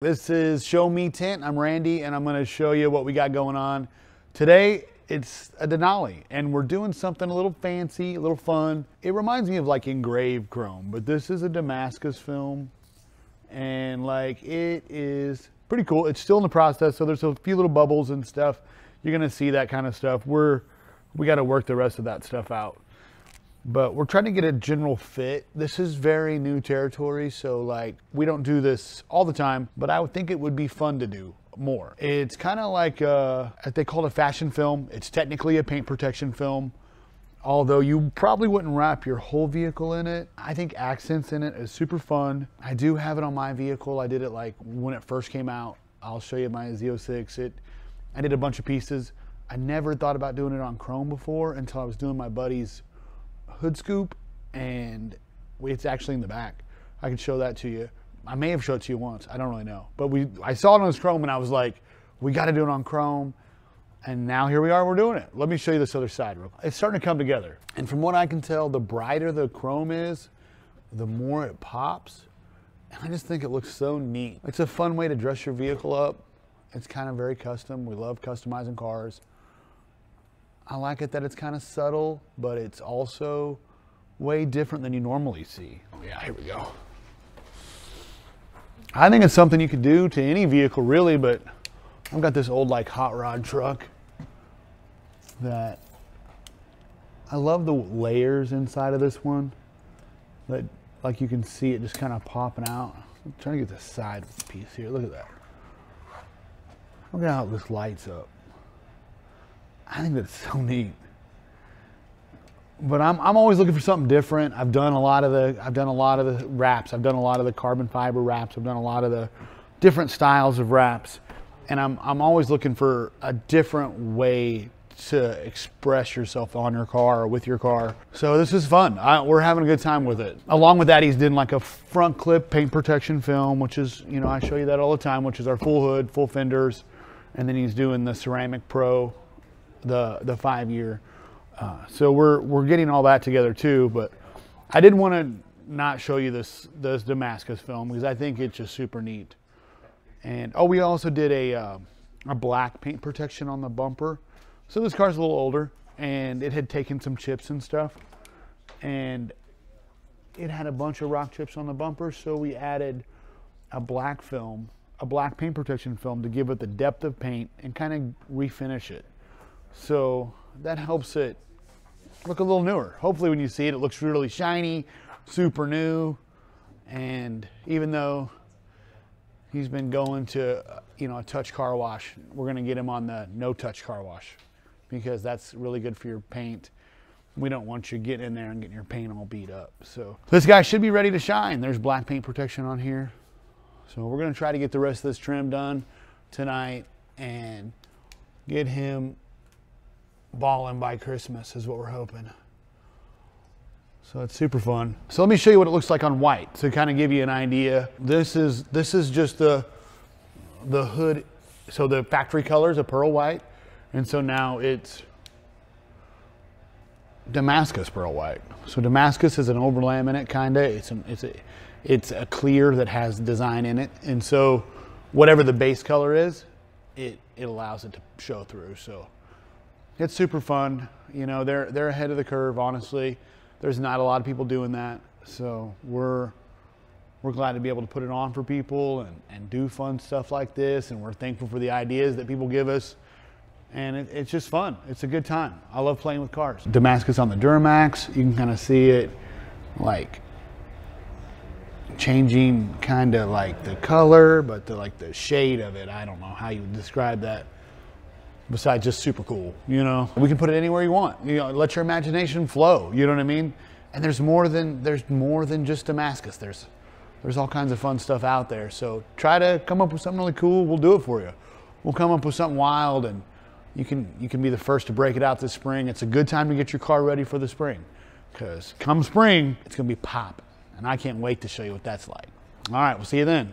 This is Sho-Me Tint. I'm Randy, and I'm going to show you what we got going on. Today, it's a Denali, and we're doing something a little fancy, a little fun. It reminds me of like engraved chrome, but this is a Damascus film, and like it is pretty cool. It's still in the process, so there's a few little bubbles and stuff. You're going to see that kind of stuff. We got to work the rest of that stuff out. But we're trying to get a general fit. This is very new territory, so like we don't do this all the time, but I would think it would be fun to do more. It's kind of like they call it a fashion film. It's technically a paint protection film, although you probably wouldn't wrap your whole vehicle in it. I think accents in it is super fun. I do have it on my vehicle. I did it like when it first came out. I'll show you my Z06. I did a bunch of pieces. I never thought about doing it on chrome before until I was doing my buddy's hood scoop, and it's actually in the back. I can show that to you. I may have showed it to you once. I don't really know. But I saw it on his chrome, and I was like, we got to do it on chrome. And now here we are, we're doing it. Let me show you this other side real quick. It's starting to come together. And from what I can tell, the brighter the chrome is, the more it pops. And I just think it looks so neat. It's a fun way to dress your vehicle up. It's kind of very custom. We love customizing cars. I like it that it's kind of subtle, but it's also way different than you normally see. Oh yeah, here we go. I think it's something you could do to any vehicle really, but I've got this old like hot rod truck that I love the layers inside of this one. That like you can see it just kind of popping out. I'm trying to get the side piece here. Look at that. Look at how this lights up. I think that's so neat. But I'm always looking for something different. I've done a lot of the wraps. I've done a lot of the carbon fiber wraps. I've done a lot of the different styles of wraps. And I'm always looking for a different way to express yourself on your car or with your car. So this is fun. We're having a good time with it. Along with that, he's doing like a front clip paint protection film, which is, you know, I show you that all the time, which is our full hood, full fenders. And then he's doing the Ceramic Pro, the 5-year. So we're getting all that together too, but I didn't want to not show you this Damascus film because I think it's just super neat. And oh, we also did a black paint protection on the bumper. So this car's a little older and it had taken some chips and stuff, and it had a bunch of rock chips on the bumper, so we added a black film, a black paint protection film, to give it the depth of paint and kind of refinish it. So that helps it look a little newer. Hopefully when you see it, it looks really shiny, super new. And even though he's been going to, you know, a touch car wash, we're going to get him on the no touch car wash because that's really good for your paint. We don't want you getting in there and getting your paint all beat up. So this guy should be ready to shine. There's black paint protection on here. So we're going to try to get the rest of this trim done tonight and get him balling by Christmas is what we're hoping. So it's super fun. So let me show you what it looks like on white to kind of give you an idea. This is just the hood. So the factory color is a pearl white, and so now it's Damascus pearl white. So Damascus is an over laminate kind of. It's a clear that has design in it, and so whatever the base color is, it allows it to show through. So it's super fun. You know, they're ahead of the curve, honestly. There's not a lot of people doing that. So we're glad to be able to put it on for people and do fun stuff like this. And we're thankful for the ideas that people give us. And it's just fun. It's a good time. I love playing with cars. Damascus on the Duramax, you can kind of see it like changing kind of like the color, but the shade of it, I don't know how you would describe that. Besides just super cool, you know. We can put it anywhere you want. You know, let your imagination flow, you know what I mean? And there's more than just Damascus. There's all kinds of fun stuff out there. So try to come up with something really cool, we'll do it for you. We'll come up with something wild, and you can be the first to break it out this spring. It's a good time to get your car ready for the spring, because come spring, it's gonna be popping. And I can't wait to show you what that's like. All right, we'll see you then.